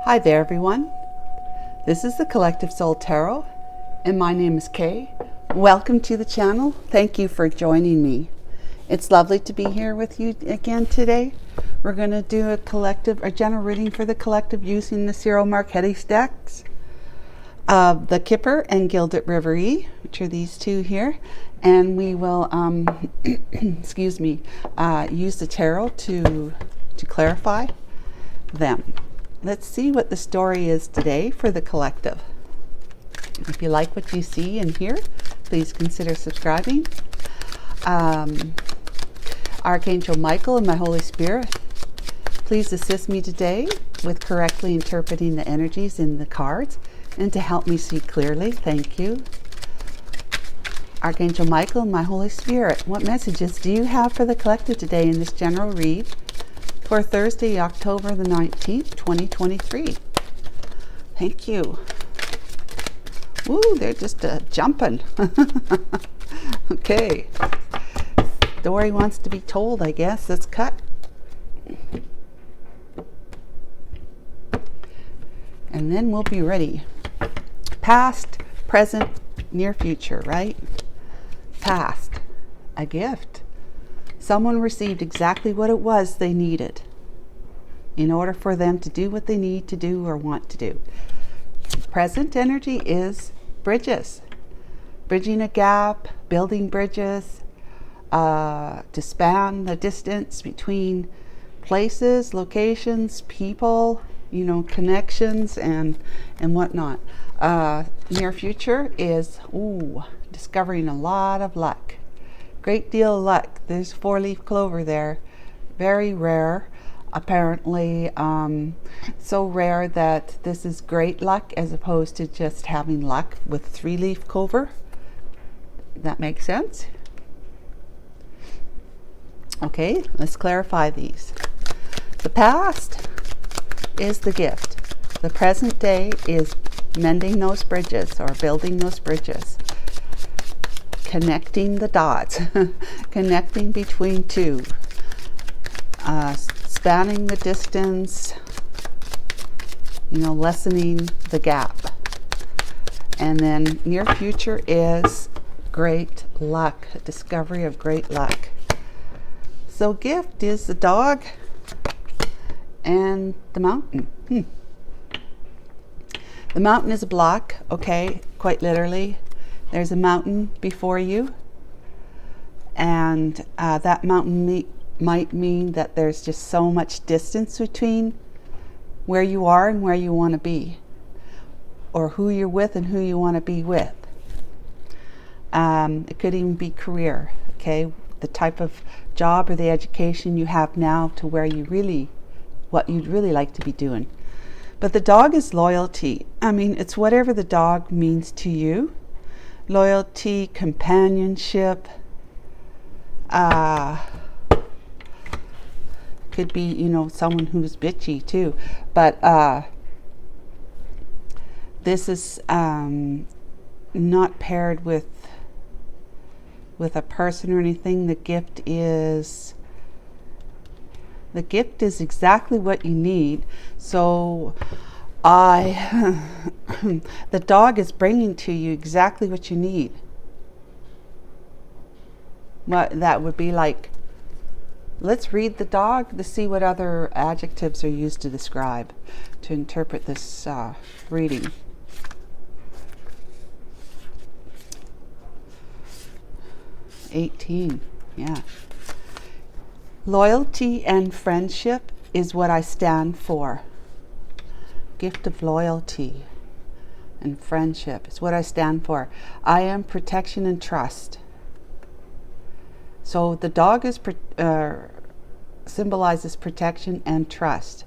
Hi there everyone. This is the Collective Soul Tarot and my name is Kay. Welcome to the channel. Thank you for joining me. It's lovely to be here with you again today. We're going to do a general reading for the collective using the Seer Marquette's decks of the Kipper and Gilded Reverie, which are these two here. And we will, excuse me, use the tarot to clarify them. Let's see what the story is today for the collective. If you like what you see and hear, please consider subscribing. Archangel Michael and my Holy Spirit, please assist me today with correctly interpreting the energies in the cards and to help me see clearly. Thank you. Archangel Michael and my Holy Spirit, what messages do you have for the collective today in this general read for Thursday, October the 19th, 2023? Thank you. Woo, they're just jumping. Okay. Story wants to be told, I guess. Let's cut. And then we'll be ready. Past, present, near future, right? Past, a gift. Someone received exactly what it was they needed in order for them to do what they need to do or want to do. Present energy is bridges. Bridging a gap, building bridges, to span the distance between places, locations, people, connections and whatnot. Near future is discovering a lot of luck. Great deal of luck. There's 4-leaf clover there. Very rare. Apparently so rare that this is great luck as opposed to just having luck with 3-leaf clover. That makes sense? Okay, let's clarify these. The past is the gift. The present day is mending those bridges or building those bridges. Connecting the dots. Connecting between two. Spanning the distance. Lessening the gap. And then near future is great luck. Discovery of great luck. So gift is the dog and the mountain. The mountain is a block, okay, quite literally. There's a mountain before you, and that mountain might mean that there's just so much distance between where you are and where you want to be, or who you're with and who you want to be with. It could even be career, okay, the type of job or the education you have now to where what you'd really like to be doing. But the dog is loyalty. It's whatever the dog means to you. Loyalty, companionship, could be, someone who's bitchy too. But this is not paired with a person or anything. The gift is exactly what you need. So the dog is bringing to you exactly what you need. What that would be like. Let's read the dog to see what other adjectives are used to describe, to interpret this reading. '18, yeah. Loyalty and friendship is what I stand for. Gift of loyalty and friendship is what I stand for. I am protection and trust. So the dog is symbolizes protection and trust.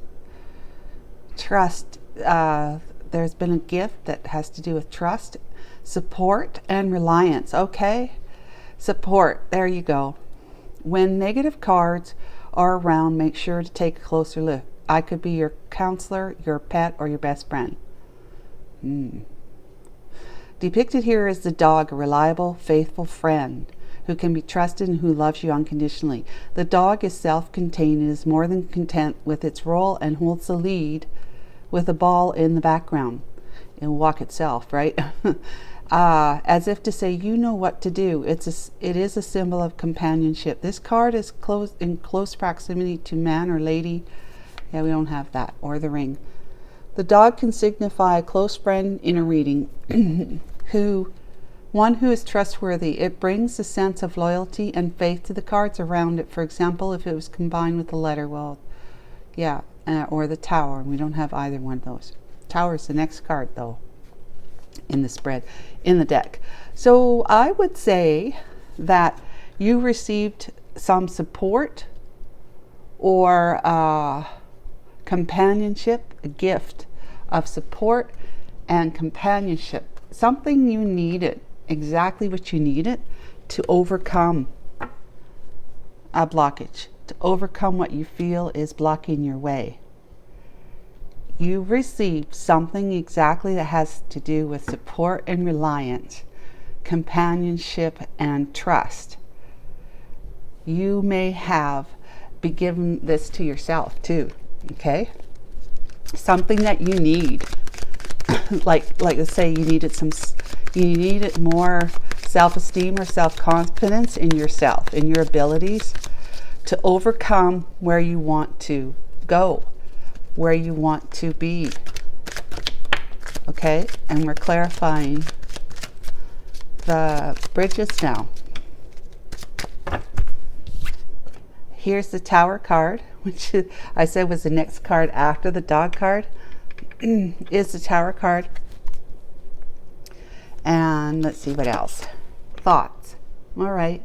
Trust, there's been a gift that has to do with trust, support, and reliance. Okay? Support, there you go. When negative cards are around, make sure to take a closer look. I could be your counselor, your pet, or your best friend. Depicted here is the dog, a reliable, faithful friend who can be trusted and who loves you unconditionally. The dog is self-contained and is more than content with its role and holds the lead with a ball in the background. It'll walk itself, right? As if to say, you know what to do. It is a symbol of companionship. This card is in close proximity to man or lady. Yeah, we don't have that. Or the ring. The dog can signify a close friend in a reading, one who is trustworthy. It brings a sense of loyalty and faith to the cards around it. For example, if it was combined with the letter, well, yeah, or the tower. We don't have either one of those. Tower is the next card, though, in the spread, in the deck. So I would say that you received some support or companionship, a gift of support and companionship, something you needed, exactly what you needed to overcome a blockage, to overcome what you feel is blocking your way. You received something exactly that has to do with support and reliance, companionship and trust. You may have been given this to yourself too, okay? Something that you need, like let's say you needed more self-esteem or self-confidence in yourself, in your abilities to overcome where you want to go, where you want to be. Okay, and we're clarifying the bridges now. Here's the Tower card, which I said was the next card after the dog card, is the Tower card. And let's see what else. Thoughts. All right.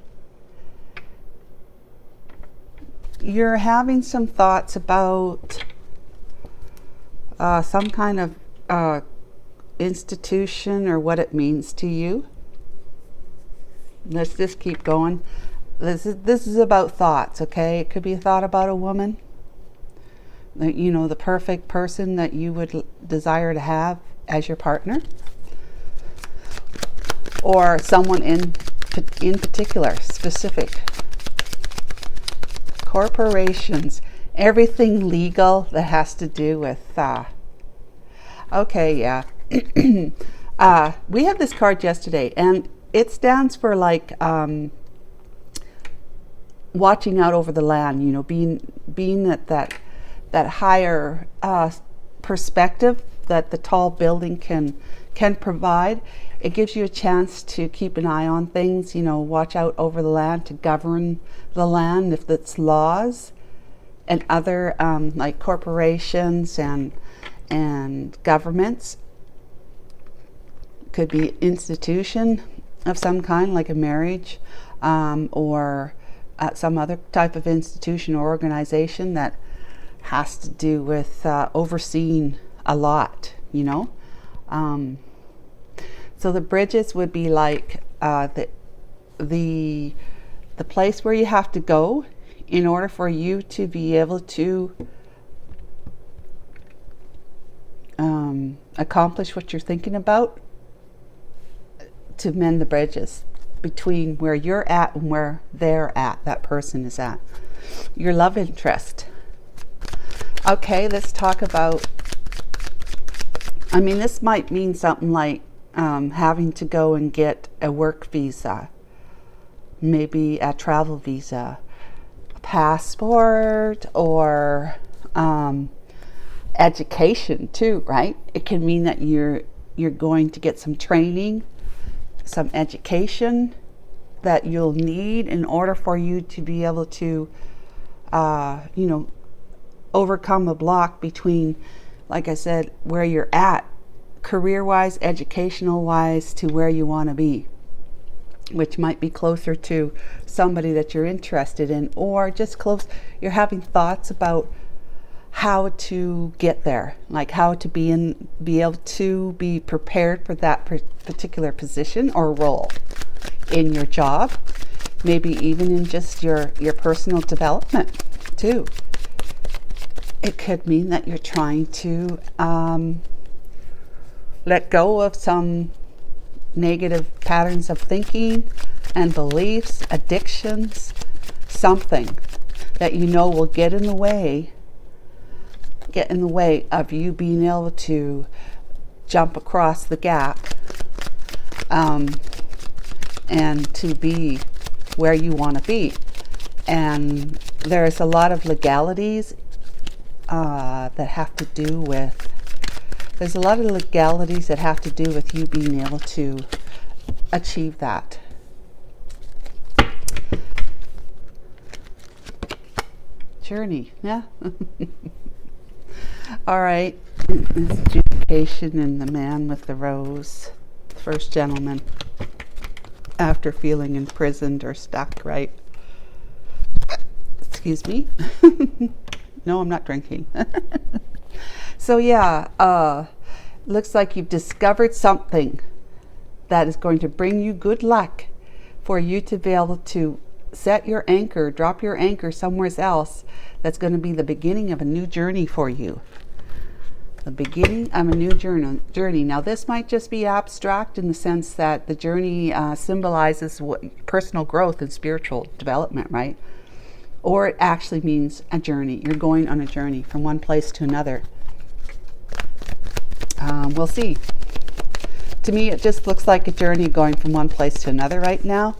You're having some thoughts about some kind of institution or what it means to you. Let's just keep going. This is about thoughts, okay? It could be a thought about a woman, you know, the perfect person that you would desire to have as your partner, or someone in particular, specific. Corporations, everything legal that has to do with okay, yeah. We had this card yesterday, and it stands for like watching out over the land, you know, being at that higher perspective that the tall building can provide. It gives you a chance to keep an eye on things, you know, watch out over the land, to govern the land, if it's laws and other like corporations and governments. Could be institution of some kind, like a marriage, or some other type of institution or organization that has to do with overseeing a lot, you know. So the bridges would be like the place where you have to go in order for you to be able to accomplish what you're thinking about, to mend the bridges between where you're at and where they're at, that person is at. Your love interest. Okay, let's talk about, I mean, this might mean something like having to go and get a work visa, maybe a travel visa, a passport, or education too, right? It can mean that you're going to get some training, some education that you'll need in order for you to be able to you know, overcome a block between, like I said, where you're at career-wise, educational-wise, to where you want to be, which might be closer to somebody that you're interested in, or just close. You're having thoughts about how to get there, like how to be able to be prepared for that particular position or role in your job, maybe even in just your personal development too. It could mean that you're trying to let go of some negative patterns of thinking and beliefs, addictions, something that you know will get in the way get in the way of you being able to jump across the gap and to be where you want to be. And there's a lot of legalities that have to do with, you being able to achieve that. Journey, yeah. All right, this adjudication and the man with the rose, the first gentleman, after feeling imprisoned or stuck, right? Excuse me. No, I'm not drinking. So yeah, looks like you've discovered something that is going to bring you good luck for you to be able to set your anchor, drop your anchor somewhere else. That's going to be the beginning of a new journey for you. The beginning of a new journey. Now, this might just be abstract in the sense that the journey symbolizes personal growth and spiritual development, right? Or it actually means a journey. You're going on a journey from one place to another. We'll see. To me, it just looks like a journey going from one place to another right now,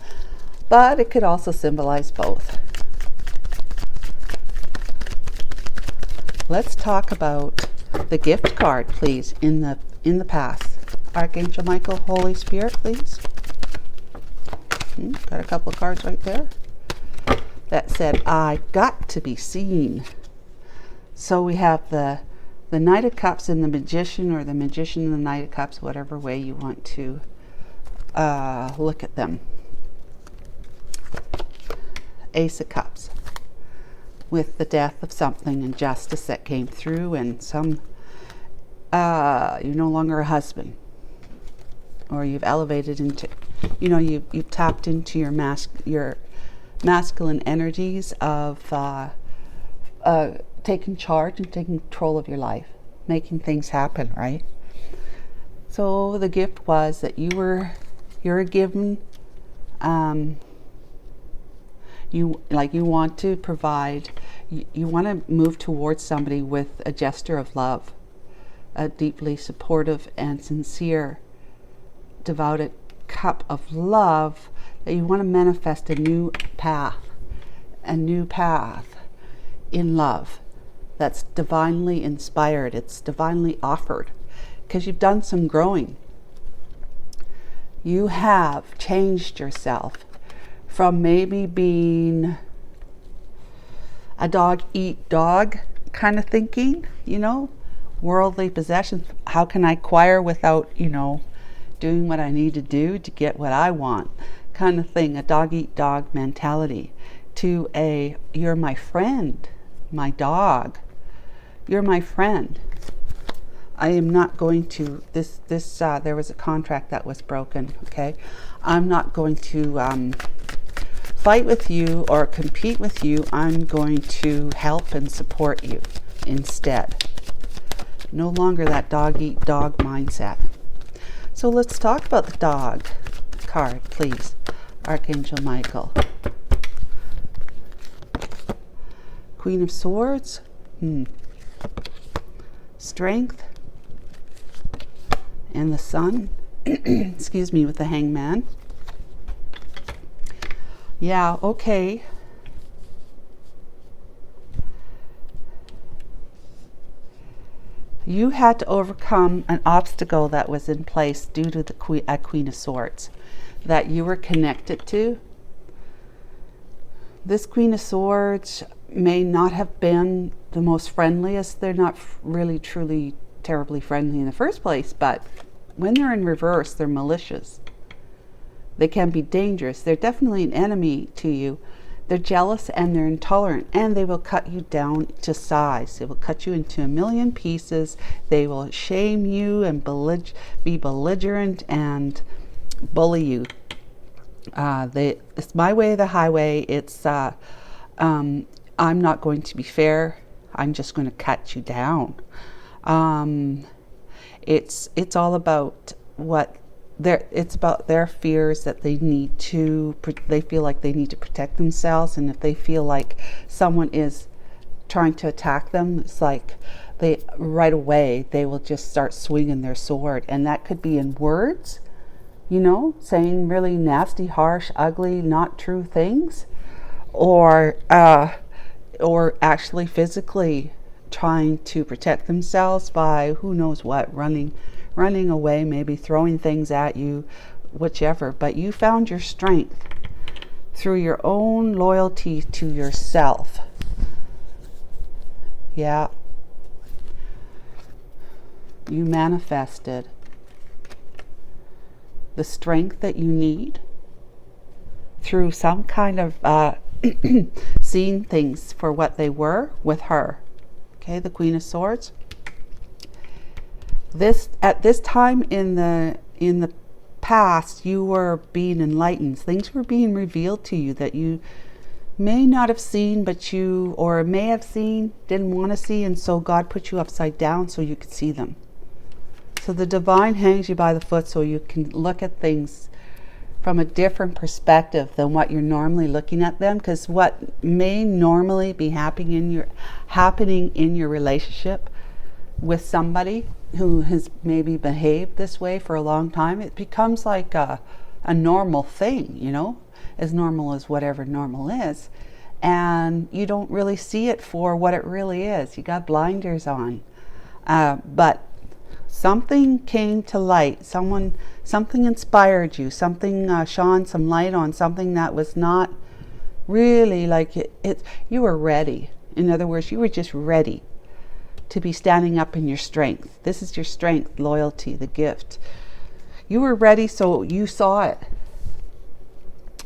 but it could also symbolize both. Let's talk about the gift card, please, in the past. Archangel Michael, Holy Spirit, please. Got a couple of cards right there that said, I got to be seen. So we have the Knight of Cups and the Magician, or the Magician and the Knight of Cups, whatever way you want to look at them. Ace of Cups, with the death of something and justice that came through, and some you're no longer a husband, or you've elevated into, you've tapped into your masculine energies of taking charge and taking control of your life, making things happen, right? So the gift was that you're given, you want to provide, you want to move towards somebody with a gesture of love, a deeply supportive and sincere, devoted cup of love, that you want to manifest a new path in love that's divinely inspired. It's divinely offered, because you've done some growing. You have changed yourself from maybe being a dog-eat-dog kind of thinking, worldly possessions. How can I acquire without, doing what I need to do to get what I want kind of thing, a dog-eat-dog mentality, to a, you're my friend, my dog, you're my friend. I am not going to, there was a contract that was broken, okay? I'm not going to fight with you or compete with you. I'm going to help and support you instead. No longer that dog-eat-dog mindset. So let's talk about the dog card, please. Archangel Michael. Queen of Swords. Strength. And the Sun. Excuse me, with the Hangman. Yeah, okay. You had to overcome an obstacle that was in place due to the Queen of Swords that you were connected to. This Queen of Swords may not have been the most friendliest. They're not really truly terribly friendly in the first place, but when they're in reverse, they're malicious. They can be dangerous. They're definitely an enemy to you. They're jealous and they're intolerant, and they will cut you down to size. They will cut you into a million pieces. They will shame you and be belligerent and bully you. It's my way or the highway. It's I'm not going to be fair. I'm just going to cut you down. It's all about it's about their fears that they feel like they need to protect themselves, and if they feel like someone is trying to attack them, it's like they right away they will just start swinging their sword, and that could be in words, you know, saying really nasty, harsh, ugly, not true things, or actually physically trying to protect themselves by who knows what, running away, maybe throwing things at you, whichever. But you found your strength through your own loyalty to yourself. Yeah. You manifested the strength that you need through some kind of seeing things for what they were with her. Okay, the Queen of Swords. At this time in the past, you were being enlightened. Things were being revealed to you that you may not have seen, but may have seen, didn't want to see, and so God put you upside down so you could see them. So the divine hangs you by the foot so you can look at things from a different perspective than what you're normally looking at them, because what may normally be happening in your relationship with somebody who has maybe behaved this way for a long time, it becomes like a normal thing, you know, as normal as whatever normal is, and you don't really see it for what it really is. You got blinders on, but something came to light. Something inspired you. Something shone some light on something that was not really like it. You were ready. In other words, you were just ready to be standing up in your strength. This is your strength, loyalty, the gift. You were ready, so you saw it.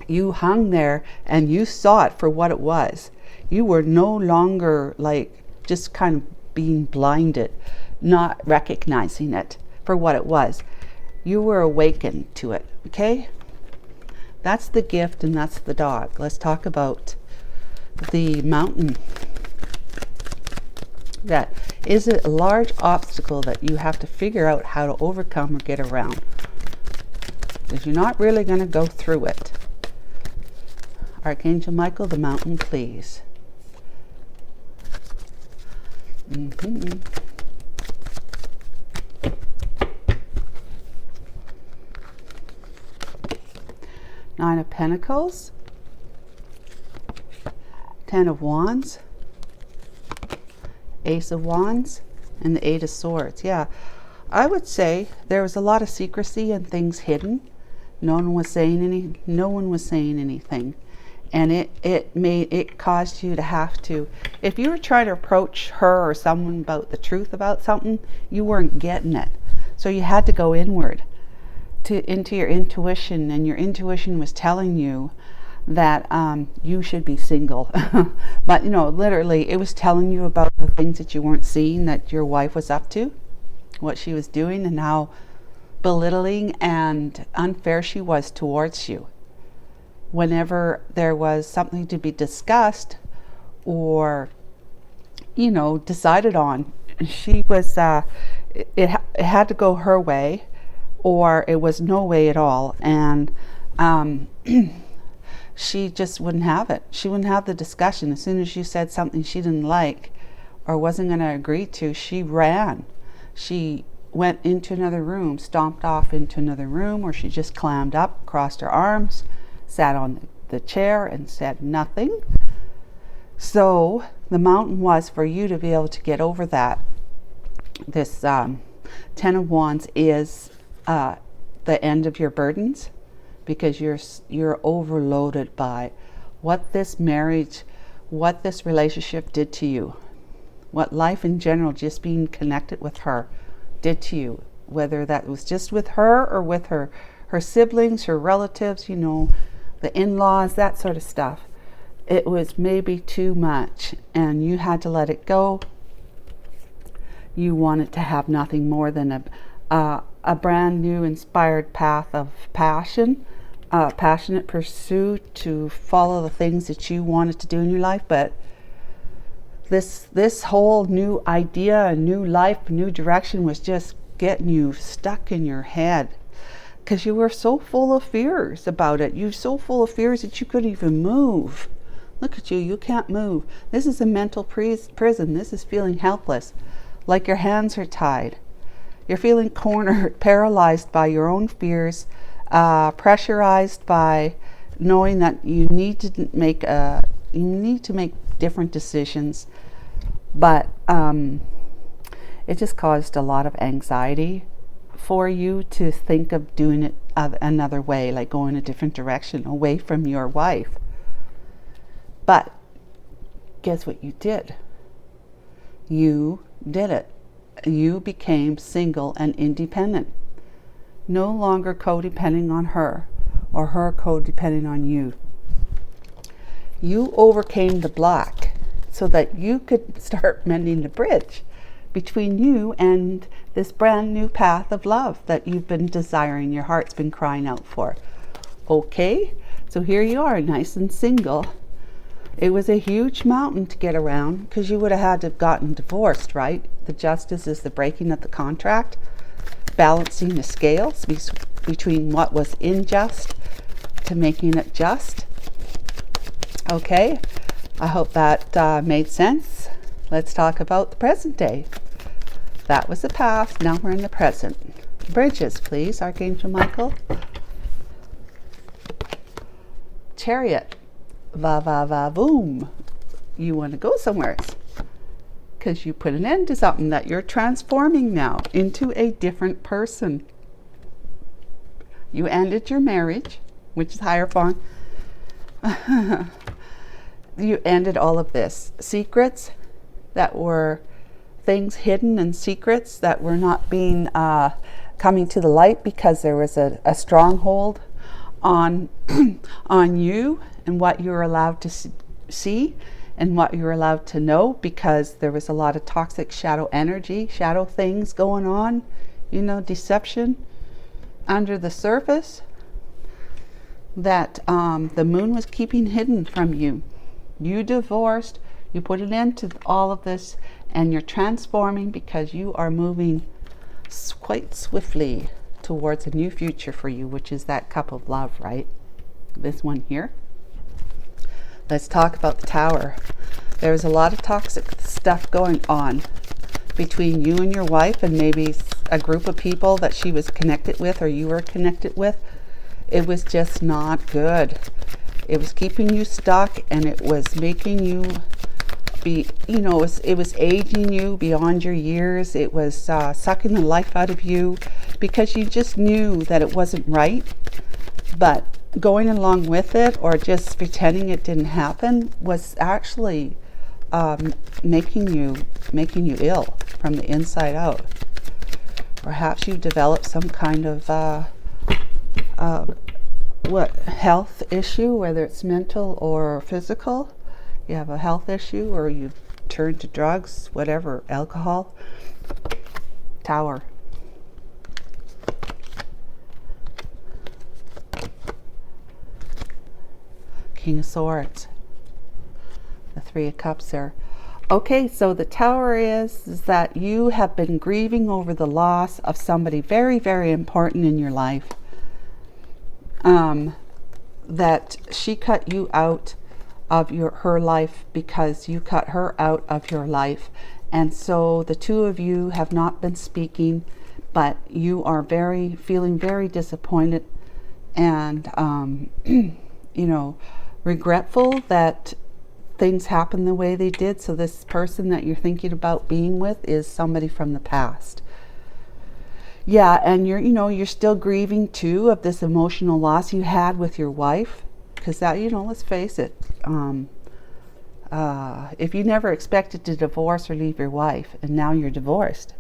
You hung there and you saw it for what it was. You were no longer like just kind of being blinded, not recognizing it for what it was. You were awakened to it, okay? That's the gift and that's the dog. Let's talk about the mountain. That is a large obstacle that you have to figure out how to overcome or get around, because you're not really going to go through it. Archangel Michael, the mountain, please. Nine of Pentacles, Ten of Wands, Ace of Wands, and the Eight of Swords. Yeah, I would say there was a lot of secrecy and things hidden. No one was saying anything, and it caused you to have to. If you were trying to approach her or someone about the truth about something, you weren't getting it, so you had to go inward into your intuition, and your intuition was telling you that you should be single. But you know, literally it was telling you about the things that you weren't seeing that your wife was up to, what she was doing, and how belittling and unfair she was towards you. Whenever there was something to be discussed or, you know, decided on, she was it had to go her way, or it was no way at all. And she just wouldn't have it. She wouldn't have the discussion. As soon as you said something she didn't like or wasn't going to agree to, she ran. She went into another room, stomped off into another room, or she just clammed up, crossed her arms, sat on the chair and said nothing. So the mountain was for you to be able to get over that. This Ten of Wands is the end of your burdens, because you're overloaded by what this marriage, what this relationship did to you, what life in general, just being connected with her, did to you, whether that was just with her or with her siblings, her relatives, you know, the in-laws, that sort of stuff. It was maybe too much, and you had to let it go. You wanted to have nothing more than a brand new inspired path of passion, passionate pursuit to follow the things that you wanted to do in your life. But this whole new idea, a new life, a new direction was just getting you stuck in your head, because you were so full of fears about it. You're so full of fears that you couldn't even move. Look at you, you can't move. This is a mental prison. This is feeling helpless. like your hands are tied. You're feeling cornered, paralyzed by your own fears, pressurized by knowing that you need to make different decisions, but it just caused a lot of anxiety for you to think of doing it another way, like going a different direction away from your wife. But guess what you did? You did it. You became single and independent, no longer codepending on her or her codepending on you. You overcame the block so that you could start mending the bridge between you and this brand new path of love that you've been desiring, your heart's been crying out for. Okay, so here you are, nice and single. It was a huge mountain to get around because you would have had to have gotten divorced, right? The justice is the breaking of the contract, balancing the scales between what was unjust to making it just. Okay, I hope that made sense. Let's talk about the present day. That was the past, now we're in the present. Bridges, please, Archangel Michael. Chariot. Va va va boom. You want to go somewhere because you put an end to something that you're transforming now into a different person. You ended your marriage, which is Hierophant. You ended all of this. Secrets that were things hidden, and secrets that were not being coming to the light because there was a stronghold on on you and what you were allowed to see and what you were allowed to know, because there was a lot of toxic shadow energy, shadow things going on, deception under the surface that the moon was keeping hidden from you. You divorced, you put an end to all of this, and you're transforming because you are moving quite swiftly towards a new future for you, which is that cup of love, right? This one here. Let's talk about the Tower. There's a lot of toxic stuff going on between you and your wife, and maybe a group of people that she was connected with or you were connected with. It was just not good. It was keeping you stuck, and it was making you be, it was aging you beyond your years. It was sucking the life out of you because you just knew that it wasn't right. But going along with it or just pretending it didn't happen was actually making you ill from the inside out. Perhaps you developed some kind of health issue, whether it's mental or physical. You have a health issue, or you turn to drugs, whatever, alcohol. Tower. King of Swords. The Three of Cups there. Okay, so the Tower is that you have been grieving over the loss of somebody very, very important in your life. That she cut you out of her life because you cut her out of your life. And so the two of you have not been speaking, but you are feeling very disappointed and, regretful that things happened the way they did. So this person that you're thinking about being with is somebody from the past. Yeah, and you're still grieving too of this emotional loss you had with your wife, because that, let's face it, if you never expected to divorce or leave your wife and now you're divorced,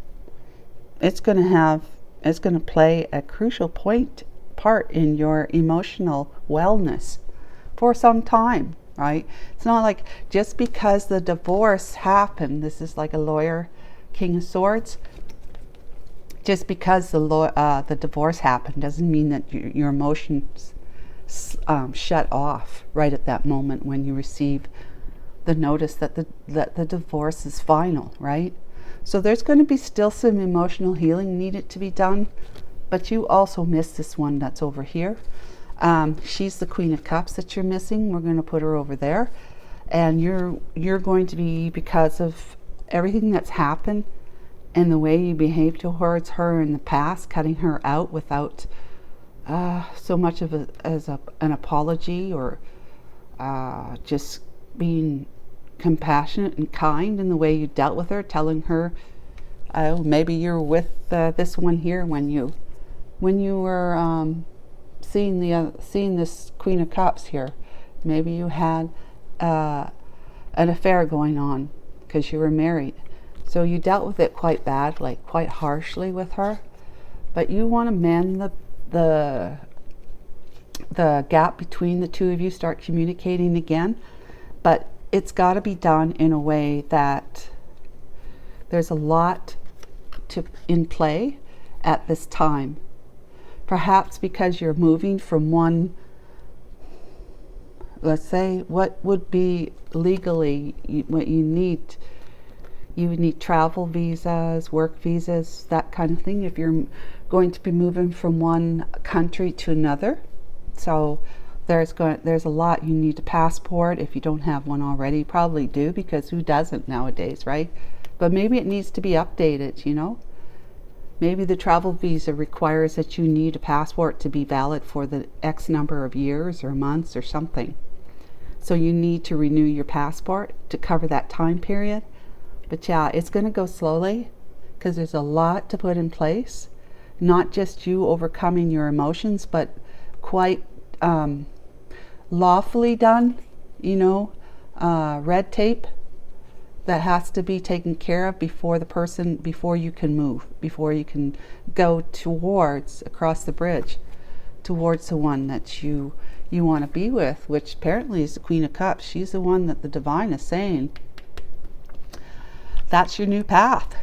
it's going to play a crucial part in your emotional wellness for some time, right? It's not like just because the divorce happened, this is like a lawyer, King of Swords, just because the divorce happened doesn't mean that your emotions shut off right at that moment when you receive the notice that the divorce is final, right? So there's going to be still some emotional healing needed to be done, but you also miss this one that's over here. She's the Queen of Cups that you're missing. We're going to put her over there, and you're going to be, because of everything that's happened, and the way you behaved towards her in the past, cutting her out without so much of an apology, or just being compassionate and kind in the way you dealt with her, telling her, maybe you're with this one here when you were seeing this Queen of Cups here. Maybe you had an affair going on because you were married. So you dealt with it quite bad, like quite harshly with her. But you want to mend the gap between the two of you, start communicating again. But it's got to be done in a way that there's a lot in play at this time. Perhaps because you're moving from one, let's say, what would be legally what you need. You would need travel visas, work visas, that kind of thing, if you're going to be moving from one country to another. So there's a lot. You need a passport if you don't have one already. You probably do, because who doesn't nowadays, right? But maybe it needs to be updated, you know. Maybe the travel visa requires that you need a passport to be valid for the X number of years or months or something. So you need to renew your passport to cover that time period. But yeah, it's going to go slowly because there's a lot to put in place. Not just you overcoming your emotions, but quite lawfully done, you know, red tape that has to be taken care of before you can move, before you can go across the bridge towards the one that you want to be with, which apparently is the Queen of Cups. She's the one that the divine is saying, that's your new path.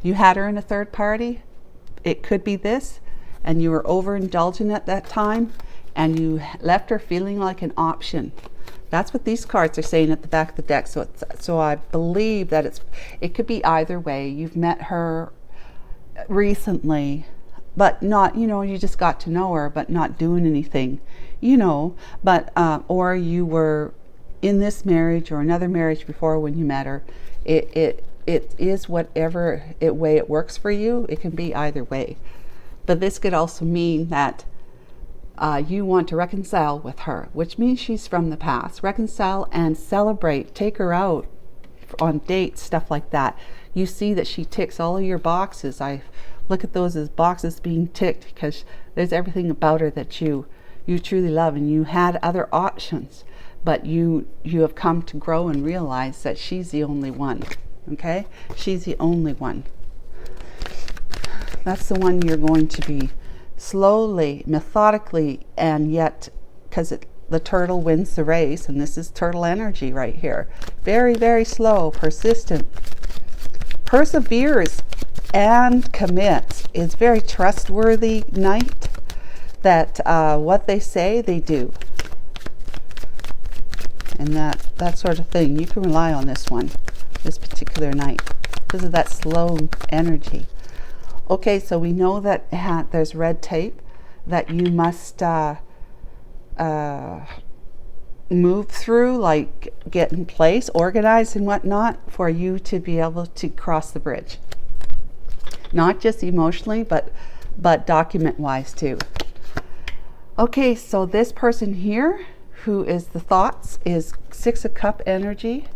You had her in a third party. It could be this, and you were overindulgent at that time, and you left her feeling like an option. That's what these cards are saying at the back of the deck. So I believe that it could be either way. You've met her recently, but not, you know, you just got to know her, but not doing anything, you know. But or you were in this marriage or another marriage before when you met her. It is whatever way it works for you. It can be either way. But this could also mean that you want to reconcile with her, which means she's from the past. Reconcile and celebrate. Take her out on dates, stuff like that. You see that she ticks all of your boxes. I look at those as boxes being ticked because there's everything about her that you truly love, and you had other options, but you have come to grow and realize that she's the only one. Okay? She's the only one. That's the one you're going to be slowly, methodically, and yet, because the turtle wins the race, and this is turtle energy right here. Very, very slow, persistent, perseveres, and commits. Is very trustworthy knight, that what they say, they do. And that sort of thing. You can rely on this one, this particular knight, because of that slow energy. Okay, so we know that there's red tape that you must move through, like get in place, organize and whatnot, for you to be able to cross the bridge. Not just emotionally, but document-wise too. Okay, so this person here, who is the thoughts, is Six of Cup energy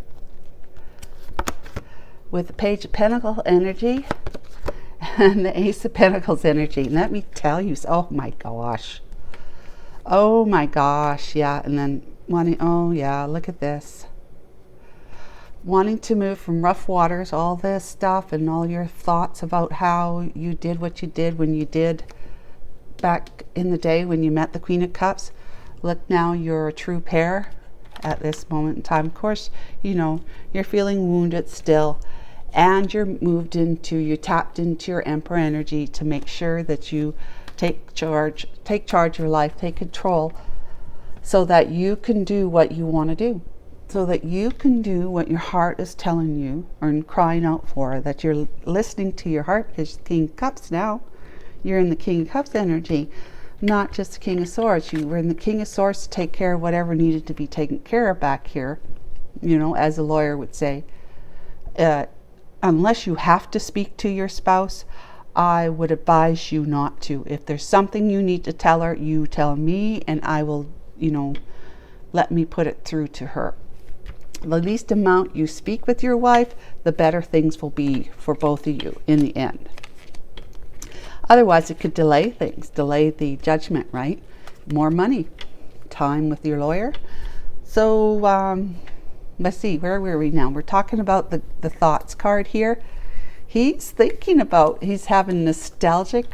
with the Page of Pentacles energy and the Ace of Pentacles energy. And let me tell you, oh my gosh, yeah. And then oh yeah, look at this, wanting to move from rough waters, all this stuff, and all your thoughts about how you did what you did when you did back in the day when you met the Queen of Cups. Look, now you're a true pair at this moment in time. Of course, you know, you're feeling wounded still, and you're tapped into your Emperor energy to make sure that you take charge of your life, take control, so that you can do what you want to do, so that you can do what your heart is telling you or crying out for, that you're listening to your heart, because King of Cups now, you're in the King of Cups energy, not just the King of Swords. You were in the King of Swords to take care of whatever needed to be taken care of back here, you know, as a lawyer would say. unless you have to speak to your spouse, I would advise you not to. If there's something you need to tell her, you tell me, and I will, let me put it through to her. The least amount you speak with your wife, the better things will be for both of you in the end. Otherwise, it could delay things, delay the judgment, right? More money, time with your lawyer. So let's see, where were we now? We're talking about the thoughts card here. He's having nostalgic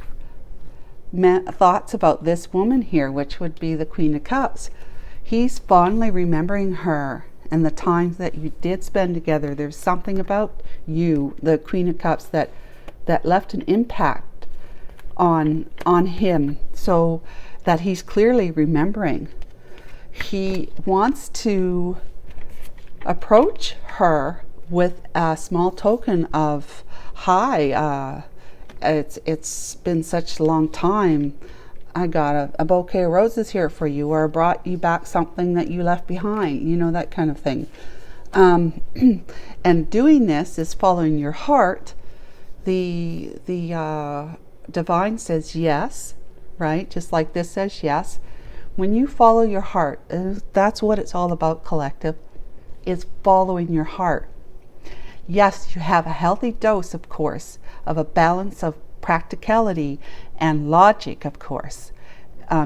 thoughts about this woman here, which would be the Queen of Cups. He's fondly remembering her and the times that you did spend together. There's something about you, the Queen of Cups, that left an impact on him, so that he's clearly remembering. He wants to approach her with a small token of, hi, it's been such a long time. I got a bouquet of roses here for you, or I brought you back something that you left behind, that kind of thing. And doing this is following your heart. The divine says yes, right? Just like this says yes. When you follow your heart, that's what it's all about, collective, is following your heart. Yes, you have a healthy dose, of course, of a balance of practicality and logic, of course,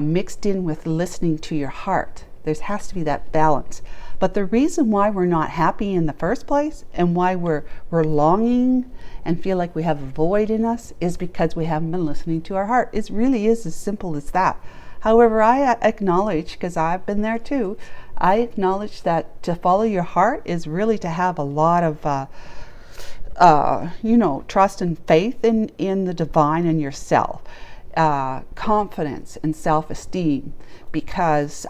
mixed in with listening to your heart. There has to be that balance. But the reason why we're not happy in the first place, and why we're longing and feel like we have a void in us, is because we haven't been listening to our heart. It really is as simple as that. However, I acknowledge, because I've been there too, I acknowledge that to follow your heart is really to have a lot of trust and faith in the divine and yourself, confidence and self-esteem, because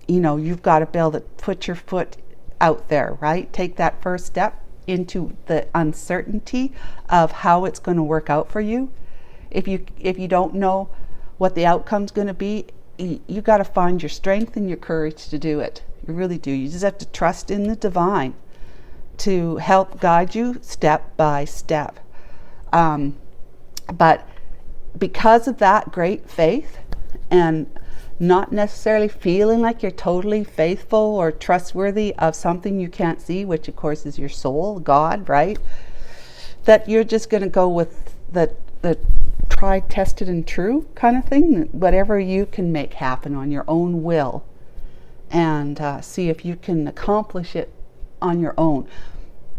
you've got to be able to put your foot out there, right? Take that first step into the uncertainty of how it's going to work out for you. If you don't know what the outcome's going to be, you got to find your strength and your courage to do it. You really do. You just have to trust in the divine to help guide you step by step. But because of that great faith, and not necessarily feeling like you're totally faithful or trustworthy of something you can't see, which of course is your soul, God, right? That you're just going to go with the tried, tested, and true kind of thing, whatever you can make happen on your own will, and see if you can accomplish it on your own.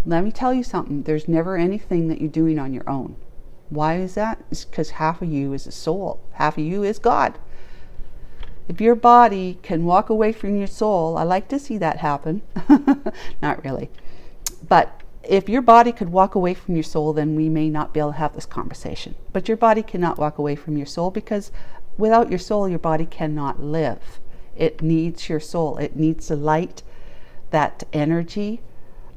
Let me tell you something, there's never anything that you're doing on your own. Why is that? It's because half of you is a soul, half of you is God. If your body can walk away from your soul, I like to see that happen. Not really. But if your body could walk away from your soul, then we may not be able to have this conversation. But your body cannot walk away from your soul, because without your soul, your body cannot live. It needs your soul. It needs the light, that energy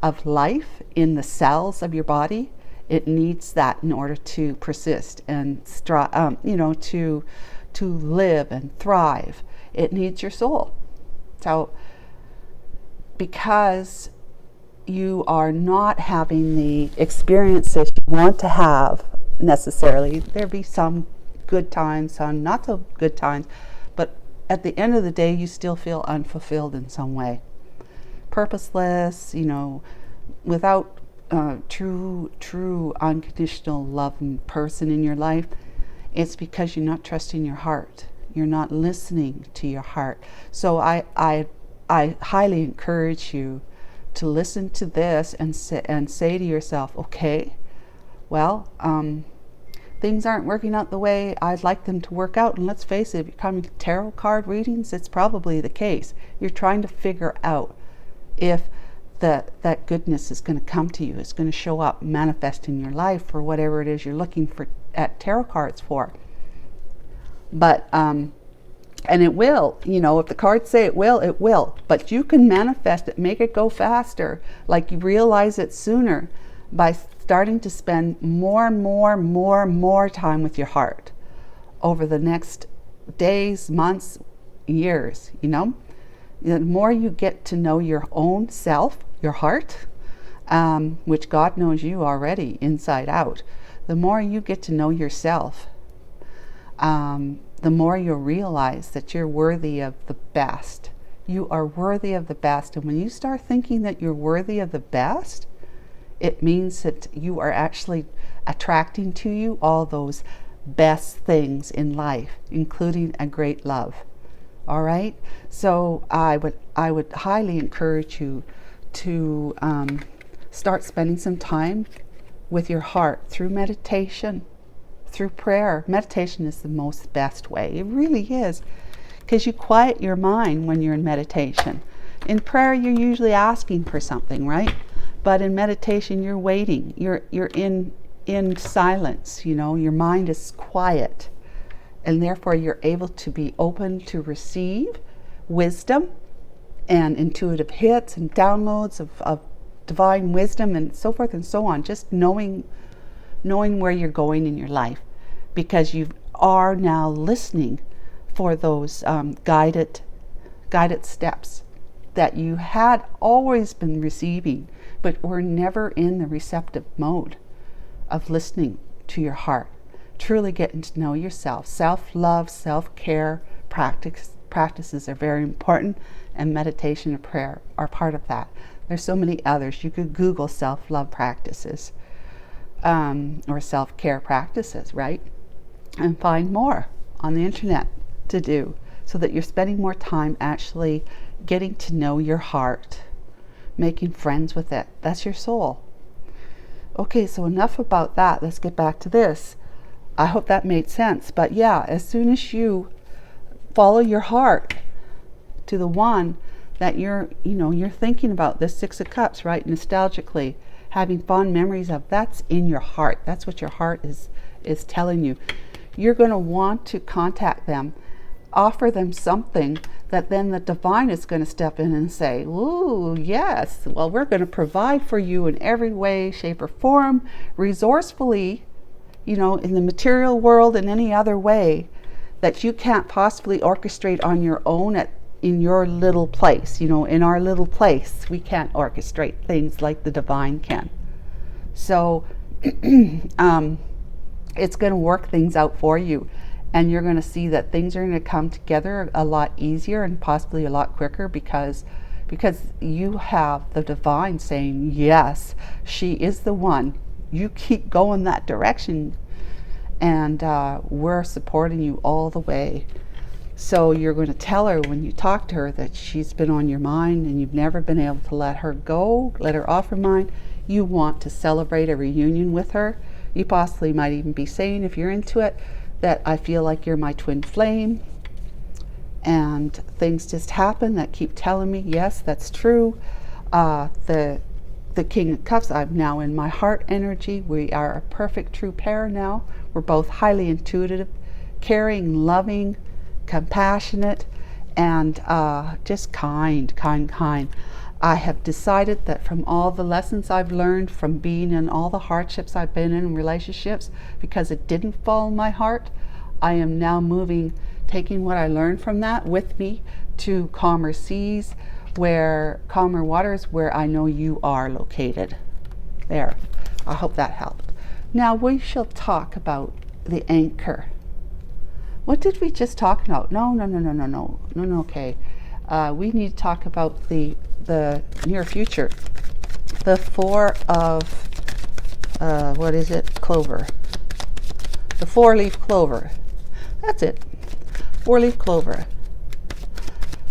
of life in the cells of your body. It needs that in order to persist and to live and thrive. It needs your soul. So because you are not having the experiences you want to have necessarily, there'll be some good times, some not so good times, but at the end of the day, you still feel unfulfilled in some way, purposeless, without true unconditional loving person in your life. It's because you're not trusting your heart. You're not listening to your heart. So I highly encourage you to listen to this and say to yourself, okay, well, things aren't working out the way I'd like them to work out. And let's face it, if you're coming to tarot card readings, it's probably the case. You're trying to figure out if that goodness is going to come to you. It's going to show up, manifest in your life for whatever it is you're looking for at tarot cards for. But and it will, if the cards say it will. But you can manifest it, make it go faster, like you realize it sooner, by starting to spend more time with your heart over the next days, months, years. The more you get to know your own self, your heart, which God knows you already inside out. The more you get to know yourself, the more you'll realize that you're worthy of the best. You are worthy of the best. And when you start thinking that you're worthy of the best, it means that you are actually attracting to you all those best things in life, including a great love. All right? So I would highly encourage you to start spending some time with your heart through meditation, through prayer. Meditation is the most best way. It really is, because you quiet your mind when you're in meditation. In prayer, you're usually asking for something, right? But in meditation, you're waiting. You're in silence. You know, your mind is quiet, and therefore you're able to be open to receive wisdom and intuitive hits and downloads of divine wisdom and so forth and so on. Just knowing where you're going in your life, because you are now listening for those guided steps that you had always been receiving, but were never in the receptive mode of listening to your heart, truly getting to know yourself. Self-love, self-care practices are very important, and meditation and prayer are part of that. There's so many others. You could Google self-love practices or self-care practices, right? And find more on the internet to do, so that you're spending more time actually getting to know your heart, making friends with it. That's your soul. Okay, so enough about that. Let's get back to this. I hope that made sense. But yeah, as soon as you follow your heart to the one that you're thinking about, the Six of Cups, right? Nostalgically, having fond memories of, that's in your heart. That's what your heart is telling you. You're going to want to contact them, offer them something that then the divine is going to step in and say, ooh, yes, well, we're going to provide for you in every way, shape, or form, resourcefully, in the material world, in any other way that you can't possibly orchestrate on your own in your little place. In our little place, we can't orchestrate things like the divine can. So it's going to work things out for you. And you're going to see that things are going to come together a lot easier and possibly a lot quicker, because you have the divine saying, yes, she is the one. You keep going that direction, and we're supporting you all the way. So you're going to tell her when you talk to her that she's been on your mind and you've never been able to let her go, let her off your mind. You want to celebrate a reunion with her. You possibly might even be saying, if you're into it, that I feel like you're my twin flame, and things just happen that keep telling me, yes, that's true. The King of Cups, I'm now in my heart energy. We are a perfect true pair now. We're both highly intuitive, caring, loving, compassionate, and just kind. I have decided that from all the lessons I've learned from being in all the hardships I've been in relationships, because it didn't fall in my heart, I am now taking what I learned from that with me to calmer seas, calmer waters, where I know you are located. There. I hope that helped. Now we shall talk about the anchor. What did we just talk about? No, okay. We need to talk about the near future. The Four of, clover. The 4-leaf clover. That's it. 4-leaf clover.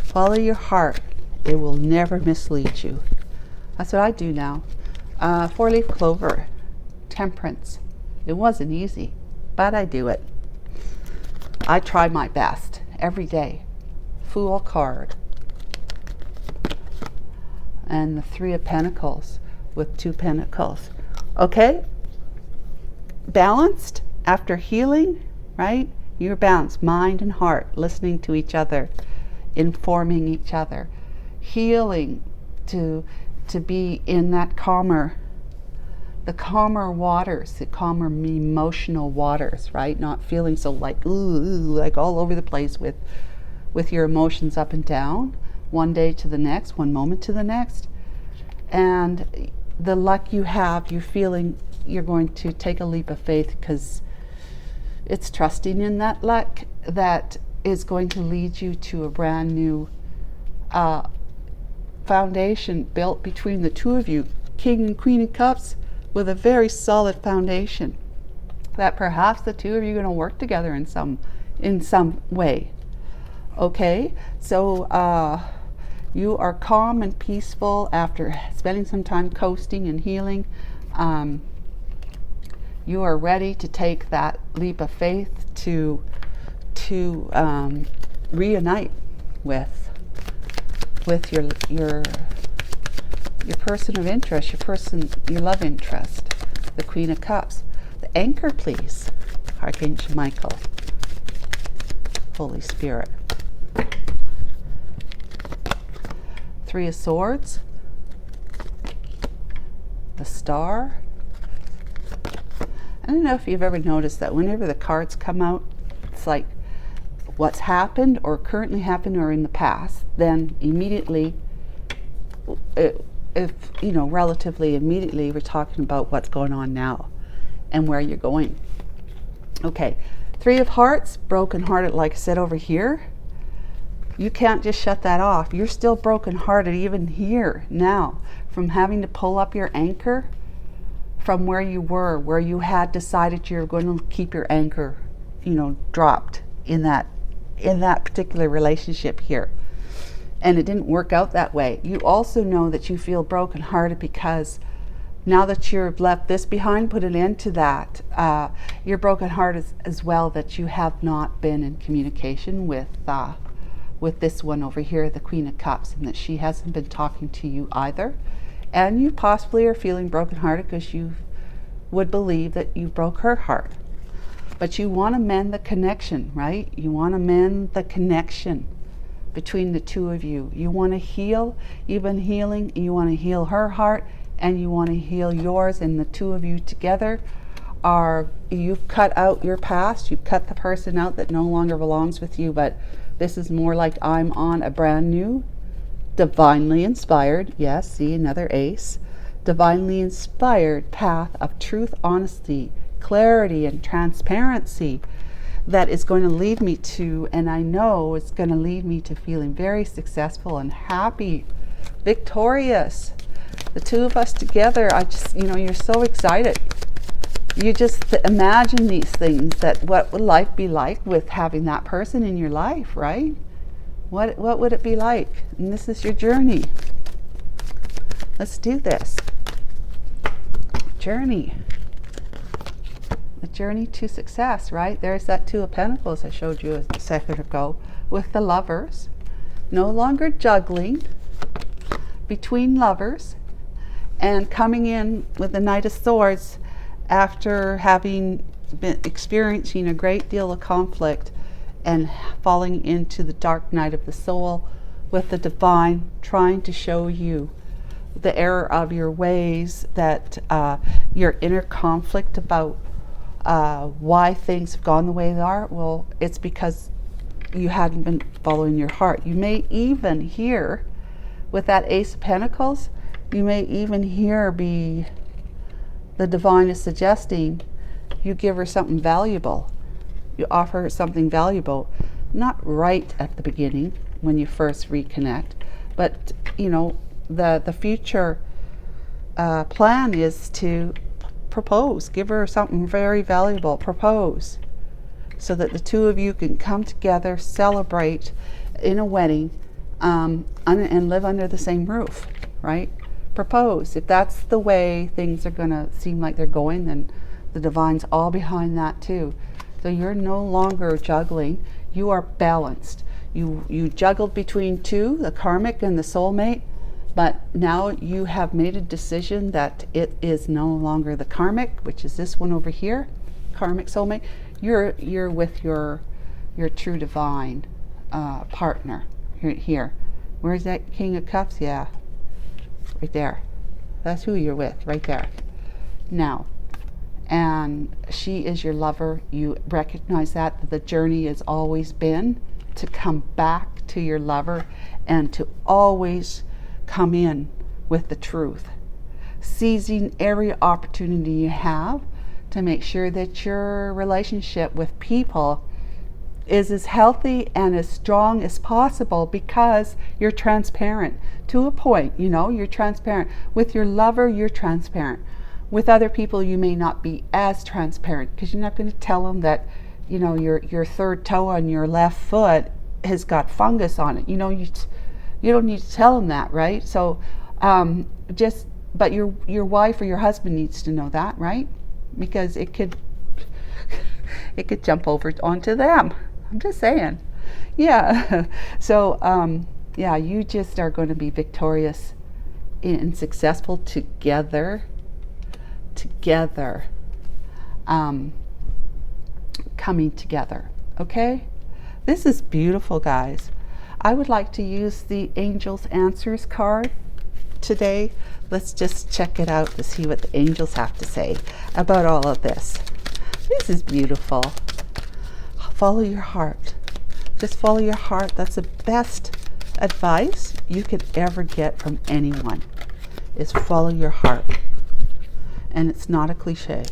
Follow your heart. It will never mislead you. That's what I do now. 4-leaf clover. Temperance. It wasn't easy, but I do it. I try my best every day. Fool card. And the 3 of Pentacles with 2 pentacles. Okay? Balanced after healing, right? You're balanced, mind and heart, listening to each other, informing each other, healing to be in that the calmer waters, the calmer emotional waters, right? Not feeling so like all over the place with your emotions up and down, one day to the next, one moment to the next. And the luck you have, you're feeling you're going to take a leap of faith, because it's trusting in that luck that is going to lead you to a brand new foundation built between the two of you, King and Queen of Cups, with a very solid foundation that perhaps the two of you are going to work together in some way. Okay, so you are calm and peaceful after spending some time coasting and healing. You are ready to take that leap of faith to reunite with your person of interest, your love interest, the Queen of Cups. The anchor, please, Archangel Michael, Holy Spirit. Three of Swords, the Star. I don't know if you've ever noticed that whenever the cards come out, it's like what's happened or currently happened or in the past, then immediately, if you know, relatively immediately, we're talking about what's going on now and where you're going. Okay, Three of Hearts, broken-hearted, like I said over here. You can't just shut that off. You're still broken-hearted even here now from having to pull up your anchor from where you were, where you had decided you're going to keep your anchor, you know, dropped in that particular relationship here. And it didn't work out that way. You also know that you feel brokenhearted because now that you've left this behind, put an end to that, you're brokenhearted as well that you have not been in communication with this one over here, the Queen of Cups, and that she hasn't been talking to you either. And you possibly are feeling brokenhearted because you would believe that you broke her heart. But you want to mend the connection, right? You want to mend the connection between the two of you. You want to heal. You've been healing. You want to heal her heart, and you want to heal yours. And the two of you together you've cut out your past. You've cut the person out that no longer belongs with you. But this is more like I'm on a brand new, divinely inspired, yes, see, another ace, divinely inspired path of truth, honesty, clarity, and transparency that is going to lead me to, and I know it's going to lead me to feeling very successful and happy, victorious. The two of us together, I just, you know, you're so excited. You just imagine these things, that what would life be like with having that person in your life, right? What would it be like? And this is your journey. Let's do this. Journey. The journey to success, right? There's that Two of Pentacles I showed you a second ago with the Lovers. No longer juggling between lovers and coming in with the Knight of Swords after having been experiencing a great deal of conflict and falling into the dark night of the soul with the divine trying to show you the error of your ways, that your inner conflict about why things have gone the way they are. Well, it's because you hadn't been following your heart. You may even hear with that Ace of Pentacles, you may even hear the divine is suggesting you give her something valuable. You offer her something valuable, not right at the beginning when you first reconnect, but you know, the future plan is to propose. Give her something very valuable. Propose, so that the two of you can come together, celebrate in a wedding, and live under the same roof, right? Propose. If that's the way things are going to seem like they're going, then the divine's all behind that too. So you're no longer juggling. You are balanced. You juggled between two, the karmic and the soulmate, but now you have made a decision that it is no longer the karmic, which is this one over here, karmic soulmate. You're with your true divine partner here. Where's that King of Cups? Yeah, right there. That's who you're with, right there. Now, and she is your lover. You recognize that the journey has always been to come back to your lover and to always come in with the truth. seizing every opportunity you have to make sure that your relationship with people is as healthy and as strong as possible, because you're transparent to a point. You know, you're transparent with your lover, you're transparent. With other people, you may not be as transparent, because you're not going to tell them that, you know, your third toe on your left foot has got fungus on it. You know, you don't need to tell them that, right? So but your wife or your husband needs to know that, right? Because it could jump over onto them. I'm just saying. Yeah. So yeah, you just are going to be victorious and successful together. Coming together. Okay? This is beautiful, guys. I would like to use the Angels Answers card today. Let's just check it out to see what the angels have to say about all of this. This is beautiful. Follow your heart. Just follow your heart. That's the best advice you could ever get from anyone, is follow your heart. And it's not a cliche.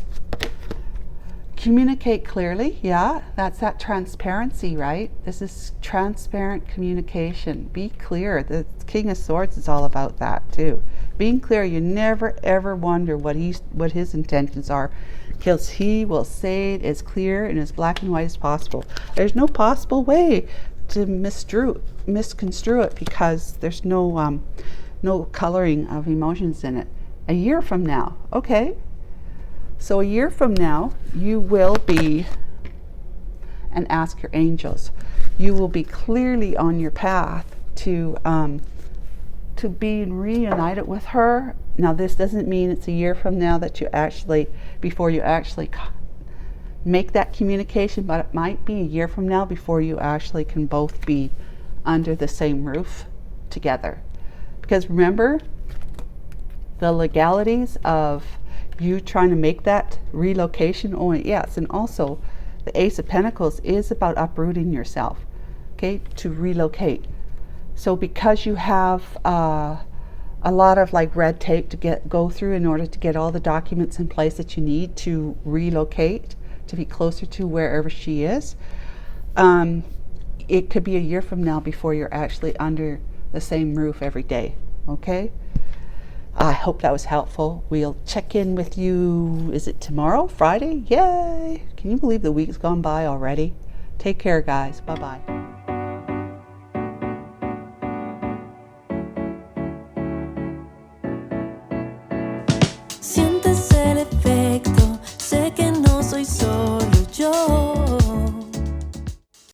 Communicate clearly. Yeah, that's that transparency, right? This is transparent communication. Be clear. The King of Swords is all about that too. Being clear. You never ever wonder what his intentions are, because he will say it as clear and as black and white as possible. There's no possible way to misconstrue it, because there's no coloring of emotions in it. A year from now, okay? So a year from now, you will be, and ask your angels, you will be clearly on your path to being reunited with her. Now, this doesn't mean it's a year from now that you actually, before you actually make that communication, but it might be a year from now before you actually can both be under the same roof together. Because remember, the legalities of you trying to make that relocation. Oh yes, and also the Ace of Pentacles is about uprooting yourself, okay, to relocate. So because you have a lot of like red tape to go through in order to get all the documents in place that you need to relocate to be closer to wherever she is, it could be a year from now before you're actually under the same roof every day. Okay, I hope that was helpful. We'll check in with you, is it tomorrow, Friday? Yay! Can you believe the week's gone by already? Take care, guys. Bye-bye.